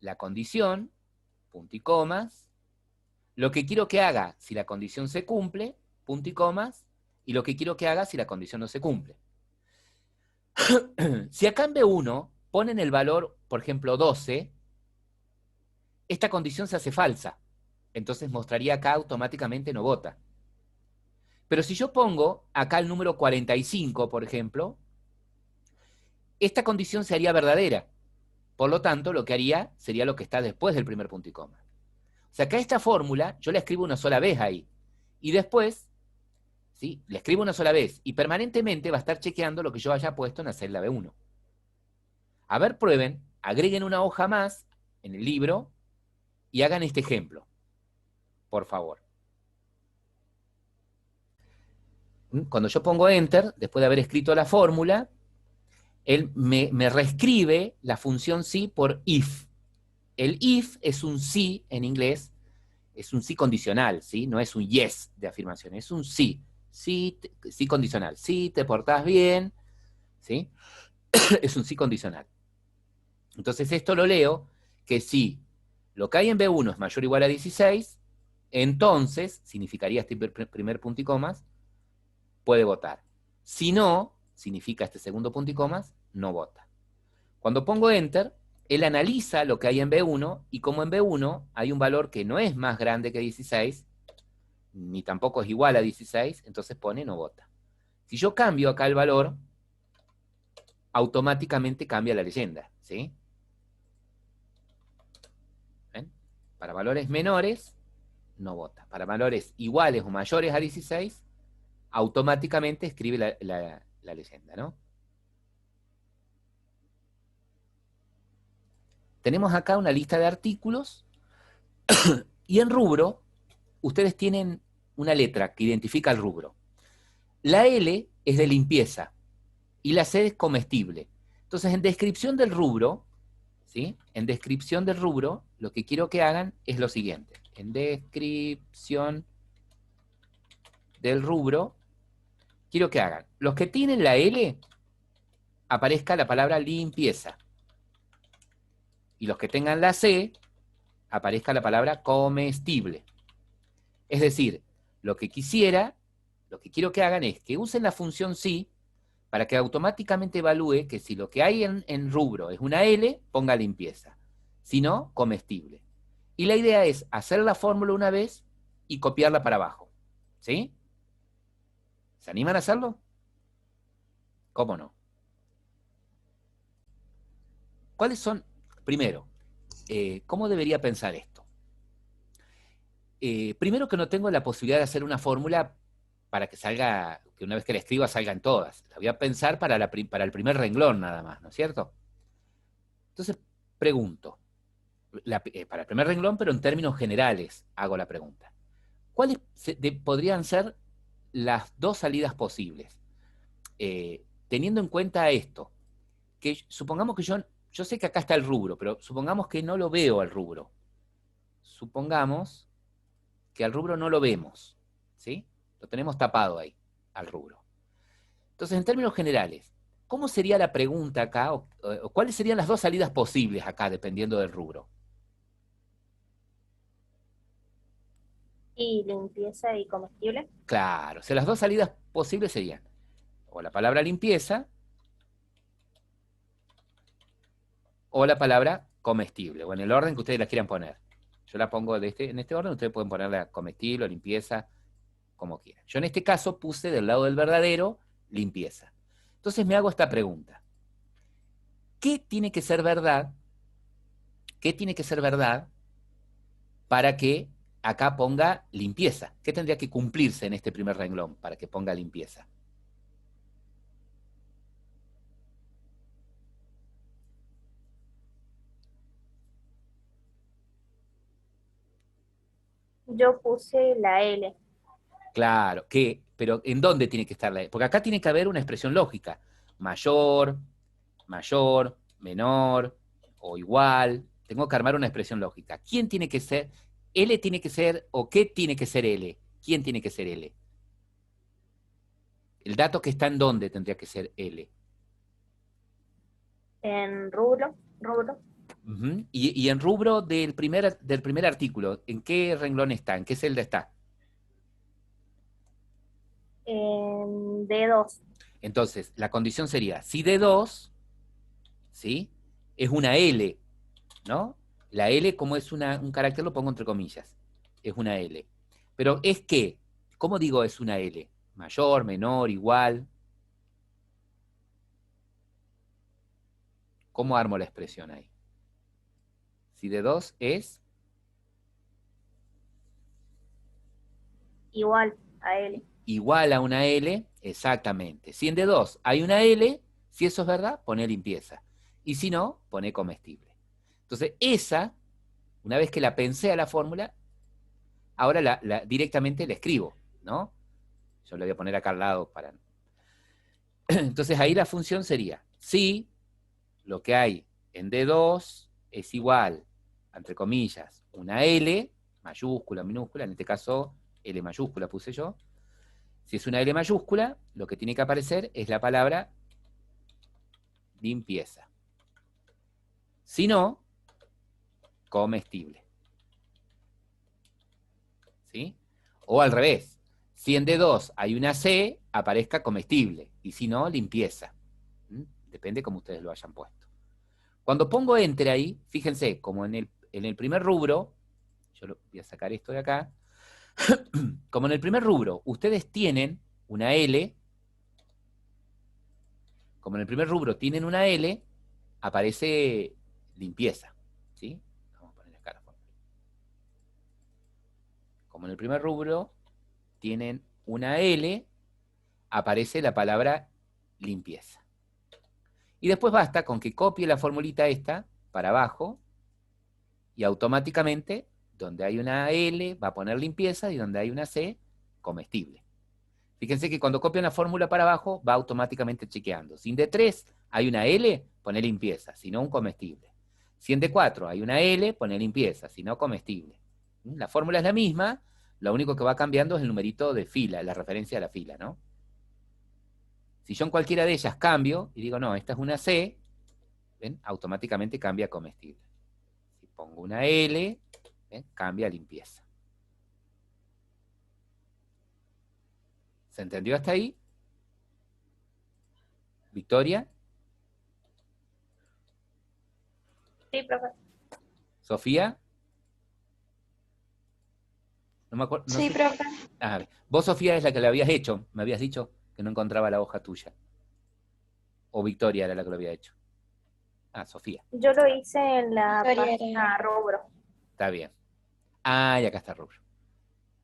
S1: la condición, punto y comas, lo que quiero que haga si la condición se cumple, punto y comas, y lo que quiero que haga si la condición no se cumple. Si acá en B1 ponen el valor, por ejemplo, 12, esta condición se hace falsa. Entonces mostraría acá automáticamente no vota. Pero si yo pongo acá el número 45, por ejemplo, esta condición se haría verdadera. Por lo tanto, lo que haría sería lo que está después del primer punto y coma. O sea, acá esta fórmula yo la escribo una sola vez ahí. Y después, ¿sí? La escribo una sola vez. Y permanentemente va a estar chequeando lo que yo haya puesto en la celda B1. A ver, prueben, agreguen una hoja más en el libro y hagan este ejemplo. Por favor. Cuando yo pongo Enter, después de haber escrito la fórmula, él me reescribe la función sí por if. El if es un sí en inglés, es un sí condicional, ¿sí? No es un yes de afirmación, es un sí. Sí, sí condicional. Sí, te portás bien, ¿sí? Es un sí condicional. Entonces esto lo leo que si lo que hay en B1 es mayor o igual a 16, entonces, significaría este primer punto y comas, puede votar. Si no, significa este segundo punto y comas, no vota. Cuando pongo Enter, él analiza lo que hay en B1, y como en B1 hay un valor que no es más grande que 16, ni tampoco es igual a 16, entonces pone no vota. Si yo cambio acá el valor, automáticamente cambia la leyenda, ¿sí? ¿Ven? Para valores menores, no vota. Para valores iguales o mayores a 16, automáticamente escribe la leyenda, ¿no? Tenemos acá una lista de artículos y en rubro ustedes tienen una letra que identifica el rubro. La L es de limpieza y la C es comestible. Entonces, en descripción del rubro, ¿sí? En descripción del rubro, lo que quiero que hagan es lo siguiente. En descripción del rubro, quiero que hagan, los que tienen la L, aparezca la palabra limpieza. Y los que tengan la C, aparezca la palabra comestible. Es decir, lo que quiero que hagan es que usen la función sí para que automáticamente evalúe que si lo que hay en rubro es una L, ponga limpieza. Si no, comestible. Y la idea es hacer la fórmula una vez y copiarla para abajo. ¿Sí? ¿Se animan a hacerlo? ¿Cómo no? ¿Cuáles son, primero, cómo debería pensar esto? Primero que no tengo la posibilidad de hacer una fórmula para que salga, que una vez que la escriba salgan todas. La voy a pensar para el primer renglón nada más, ¿no es cierto? Entonces, pregunto, para el primer renglón, pero en términos generales hago la pregunta. ¿Cuáles podrían ser las dos salidas posibles? Teniendo en cuenta esto, que supongamos que yo sé que acá está el rubro, pero supongamos que no lo veo al rubro. Supongamos que al rubro no lo vemos, ¿sí? Lo tenemos tapado ahí, al rubro. Entonces, en términos generales, ¿cómo sería la pregunta acá? O ¿cuáles serían las dos salidas posibles acá, dependiendo del rubro?
S4: Y limpieza y comestible.
S1: Claro, o sea, las dos salidas posibles serían o la palabra limpieza o la palabra comestible, o en el orden que ustedes la quieran poner. Yo la pongo en este orden, ustedes pueden ponerla comestible o limpieza, como quieran. Yo en este caso puse del lado del verdadero limpieza. Entonces me hago esta pregunta. ¿Qué tiene que ser verdad? ¿Qué tiene que ser verdad para que acá ponga limpieza? ¿Qué tendría que cumplirse en este primer renglón para que ponga limpieza?
S4: Yo puse la L.
S1: Claro, pero ¿en dónde tiene que estar la? Porque acá tiene que haber una expresión lógica. Mayor, menor o igual. Tengo que armar una expresión lógica. ¿Quién tiene que ser? ¿L tiene que ser o qué tiene que ser L? ¿Quién tiene que ser L? El dato que está en dónde tendría que ser L.
S4: En rubro.
S1: Y en rubro del primer artículo, ¿en qué renglón está? ¿En qué celda está?
S4: En D2.
S1: Entonces, la condición sería, si D2, ¿sí? Es una L, ¿no? La L, como es un carácter, lo pongo entre comillas. Es una L. Pero es que, ¿cómo digo es una L? Mayor, menor, igual. ¿Cómo armo la expresión ahí? Si de 2 es
S4: Igual a L.
S1: igual a una L, exactamente. Si en de 2 hay una L, si eso es verdad, pone limpieza. Y si no, pone comestible. Entonces, esa, una vez que la pensé a la fórmula, ahora directamente la escribo, ¿no? Yo la voy a poner acá al lado para... Entonces, ahí la función sería, si lo que hay en D2 es igual, entre comillas, una L, mayúscula, minúscula, en este caso L mayúscula puse yo. Si es una L mayúscula, lo que tiene que aparecer es la palabra limpieza. Si no, comestible. ¿Sí? O al revés, si en D2 hay una C, aparezca comestible, y si no, limpieza. Depende cómo ustedes lo hayan puesto. Cuando pongo Enter ahí, fíjense, como en el primer rubro, yo voy a sacar esto de acá, como en el primer rubro, ustedes tienen una L, como en el primer rubro tienen una L, aparece limpieza, ¿sí? Vamos a ponerle acá. Como en el primer rubro tienen una L, aparece la palabra limpieza. Y después basta con que copie la formulita esta para abajo y automáticamente donde hay una L va a poner limpieza y donde hay una C, comestible. Fíjense que cuando copian la fórmula para abajo va automáticamente chequeando. Si en D3 hay una L, pone limpieza, si no un comestible. Si en D4 hay una L, pone limpieza, si no comestible. La fórmula es la misma, lo único que va cambiando es el numerito de fila, la referencia a la fila, ¿no? Si yo en cualquiera de ellas cambio y digo, no, esta es una C, ¿ven? Automáticamente cambia a comestible. Si pongo una L, ¿ven? Cambia a limpieza. ¿Se entendió hasta ahí? ¿Victoria?
S4: Sí, profe.
S1: ¿Sofía? No me acuerdo. No
S3: Sí,
S1: sé.
S3: profe.
S1: Ah, vos, Sofía, es la que lo habías hecho. Me habías dicho que no encontraba la hoja tuya. O Victoria era la que lo había hecho. Ah, Sofía.
S4: Yo lo hice en la
S3: Victoria
S4: página rubro.
S1: Está bien. Ah, y acá está rubro.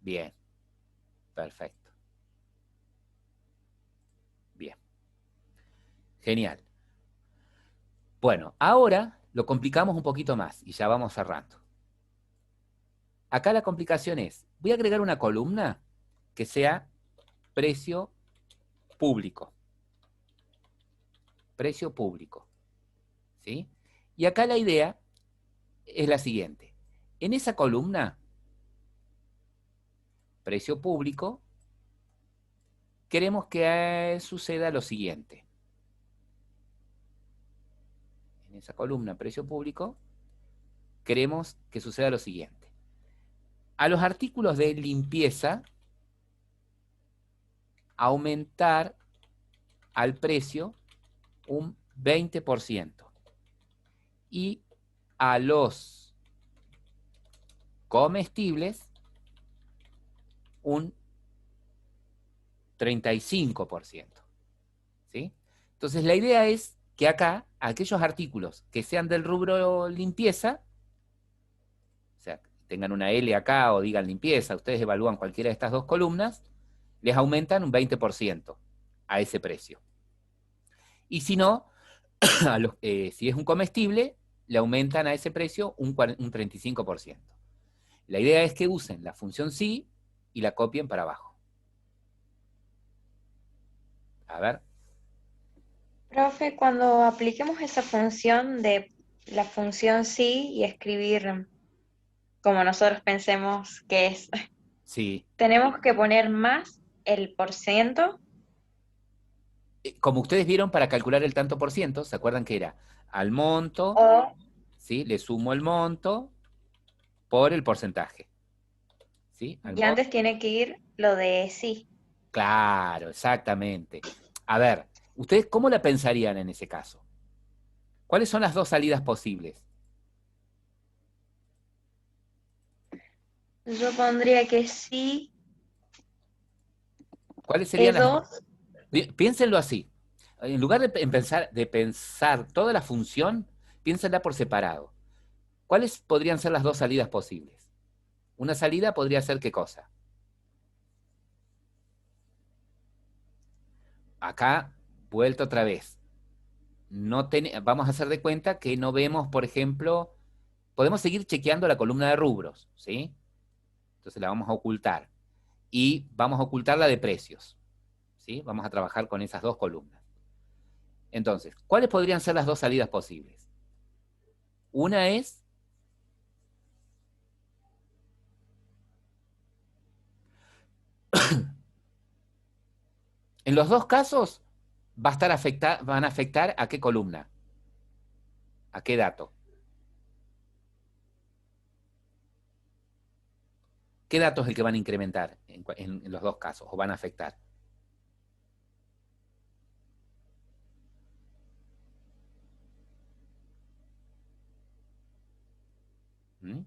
S1: Bien. Perfecto. Bien. Genial. Bueno, ahora lo complicamos un poquito más y ya vamos cerrando. Acá la complicación es, voy a agregar una columna que sea precio público. Precio público. ¿Sí? Y acá la idea es la siguiente. En esa columna, precio público, queremos que suceda lo siguiente. En esa columna, precio público, queremos que suceda lo siguiente. A los artículos de limpieza, aumentar al precio un 20%. Y a los comestibles, un 35%. ¿Sí? Entonces la idea es que acá, aquellos artículos que sean del rubro limpieza, o sea, tengan una L acá o digan limpieza, ustedes evalúan cualquiera de estas dos columnas, les aumentan un 20% a ese precio. Y si no, si es un comestible, le aumentan a ese precio un 35%. La idea es que usen la función sí y la copien para abajo. A ver.
S3: Profe, cuando apliquemos esa función de la función sí y escribir como nosotros pensemos que es,
S1: Sí.
S3: tenemos que poner más el %.
S1: Como ustedes vieron, para calcular el tanto por ciento, ¿se acuerdan que era al monto,
S3: O
S1: ¿sí? Le sumo el monto por el porcentaje. ¿Sí?
S3: y antes tiene que ir lo de sí.
S1: Claro, exactamente. A ver, ¿ustedes cómo la pensarían en ese caso? ¿Cuáles son las dos salidas posibles?
S3: Yo pondría que sí,
S1: ¿Cuáles serían las dos?
S3: E2.
S1: Piénsenlo así. en lugar de pensar toda la función, piénsenla por separado. ¿Cuáles podrían ser las dos salidas posibles? Una salida podría ser ¿qué cosa? Acá, vuelta otra vez. Vamos a hacer de cuenta que no vemos, por ejemplo, podemos seguir chequeando la columna de rubros, ¿sí? Entonces la vamos a ocultar. Y vamos a ocultar la de precios, ¿sí? Vamos a trabajar con esas dos columnas. Entonces, ¿cuáles podrían ser las dos salidas posibles? Una es en los dos casos van a afectar ¿a qué columna? ¿A qué dato? ¿Qué dato es el que van a incrementar en los dos casos o van a afectar? ¿Mm?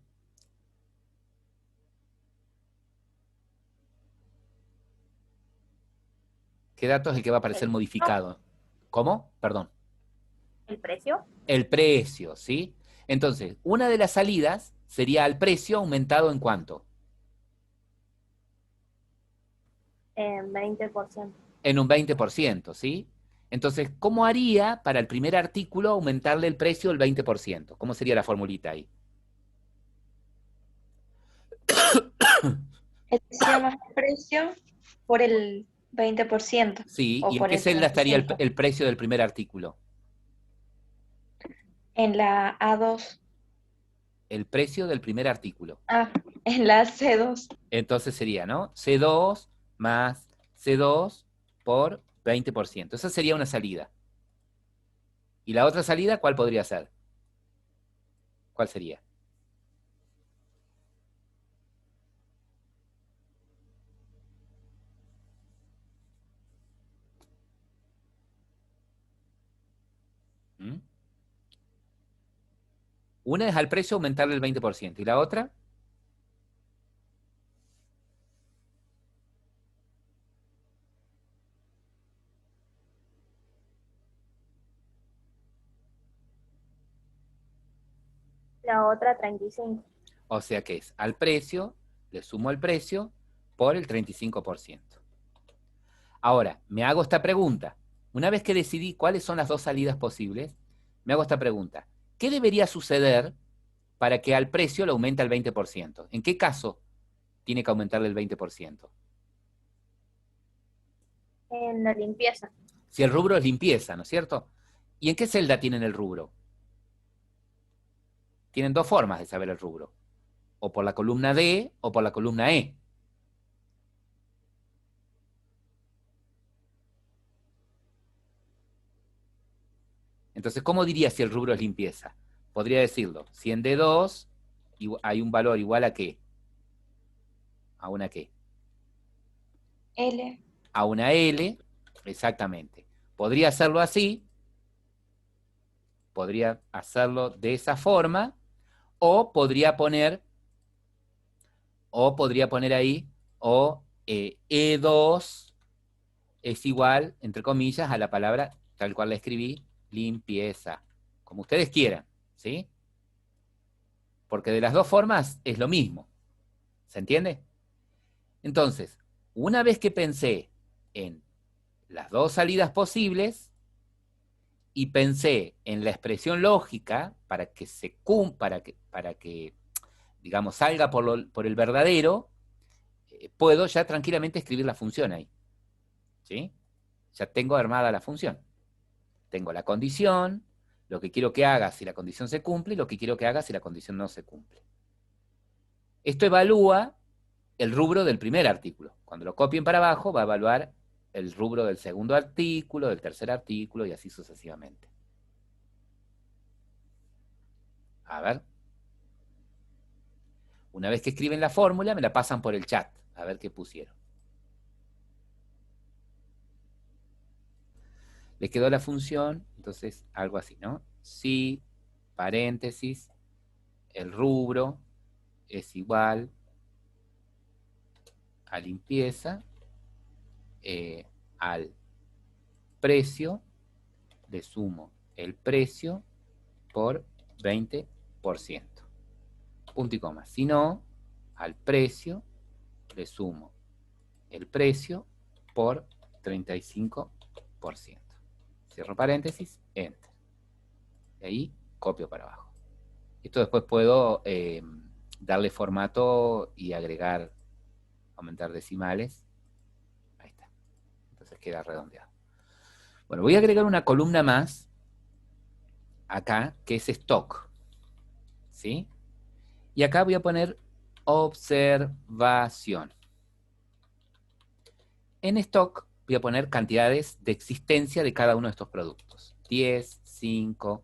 S1: ¿Qué dato es el que va a aparecer
S4: El,
S1: modificado? ¿Cómo? Perdón.
S4: el precio
S1: El precio, ¿sí? Entonces, una de las salidas sería el precio aumentado ¿en cuánto?
S4: en 20%.
S1: En un 20%, ¿sí? Entonces, ¿cómo haría para el primer artículo aumentarle el precio el 20%? ¿Cómo sería la formulita ahí?
S3: Sería más el precio por el 20%
S1: Sí,
S3: o
S1: ¿y en
S3: por
S1: qué
S3: el
S1: celda estaría
S3: 35%.
S1: el precio del primer artículo?
S3: En la A2.
S1: El precio del primer artículo.
S3: Ah, en la C2.
S1: Entonces sería, ¿no? C2 más C2 por 20%. Esa sería una salida. ¿Y la otra salida cuál podría ser? ¿Cuál sería? ¿Mm? Una es al precio aumentarle el 20%. ¿Y la otra?
S4: La otra 35.
S1: O sea que es al precio, le sumo el precio por el 35%. Ahora, me hago esta pregunta. Una vez que decidí cuáles son las dos salidas posibles, me hago esta pregunta. ¿Qué debería suceder para que al precio le aumente el 20%? ¿En qué caso tiene que aumentarle el 20%?
S4: En la limpieza.
S1: Si el rubro es limpieza, ¿no es cierto? ¿Y en qué celda tienen el rubro? Tienen dos formas de saber el rubro. O por la columna D o por la columna E. Entonces, ¿cómo diría si el rubro es limpieza? Podría decirlo, si en D2 hay un valor igual a ¿qué? ¿A una qué?
S3: L.
S1: A una L, exactamente. Podría hacerlo así, podría hacerlo de esa forma, o podría poner ahí, o E2 es igual, entre comillas, a la palabra, tal cual la escribí, limpieza. Como ustedes quieran, ¿sí? Porque de las dos formas es lo mismo. ¿Se entiende? Entonces, una vez que pensé en las dos salidas posibles y pensé en la expresión lógica para que digamos, salga por el verdadero, puedo ya tranquilamente escribir la función ahí. ¿Sí? Ya tengo armada la función. Tengo la condición, lo que quiero que haga si la condición se cumple y lo que quiero que haga si la condición no se cumple. Esto evalúa el rubro del primer artículo. Cuando lo copien para abajo, va a evaluar el rubro del segundo artículo, del tercer artículo y así sucesivamente. A ver. Una vez que escriben la fórmula, me la pasan por el chat. A ver qué pusieron. Les quedó la función, entonces algo así, ¿no? Si, paréntesis, el rubro es igual a limpieza, al precio le sumo el precio por 20%. Punto y coma. Si no, al precio le sumo el precio por 35%. Cierro paréntesis, enter. Y ahí copio para abajo. Esto después puedo darle formato y agregar, aumentar decimales. Ahí está. Entonces queda redondeado. Bueno, voy a agregar una columna más acá, que es stock. ¿Sí? Y acá voy a poner observación. En stock voy a poner cantidades de existencia de cada uno de estos productos. 10, 5,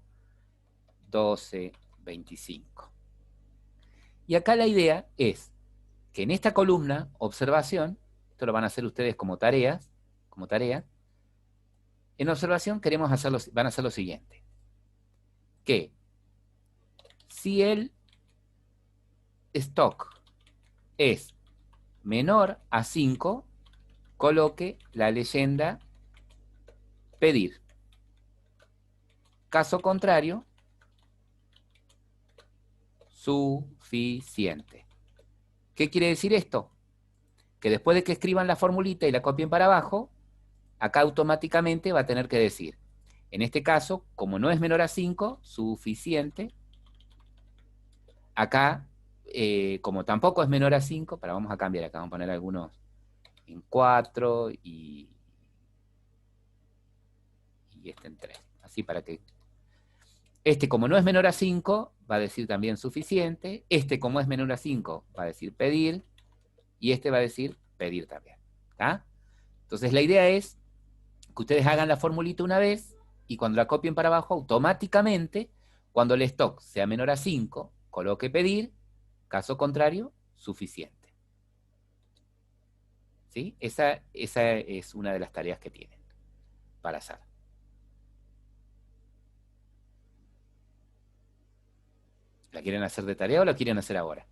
S1: 12, 25. Y acá la idea es que en esta columna, observación, esto lo van a hacer ustedes como tarea, en observación van a hacer lo siguiente. Que si el stock es menor a 5, coloque la leyenda pedir. Caso contrario, suficiente. ¿Qué quiere decir esto? Que después de que escriban la formulita y la copien para abajo, acá automáticamente va a tener que decir, en este caso, como no es menor a 5, suficiente. Acá, como tampoco es menor a 5, vamos a cambiar acá, vamos a poner algunos en 4 y este en 3. Así para que... Este, como no es menor a 5, va a decir también suficiente. Este, como es menor a 5, va a decir pedir. Y este va a decir pedir también. ¿Está? Entonces la idea es que ustedes hagan la formulita una vez y cuando la copien para abajo, automáticamente, cuando el stock sea menor a 5, coloque pedir. Caso contrario, suficiente. ¿Sí? Esa es una de las tareas que tienen para hacer. ¿La quieren hacer de tarea o la quieren hacer ahora?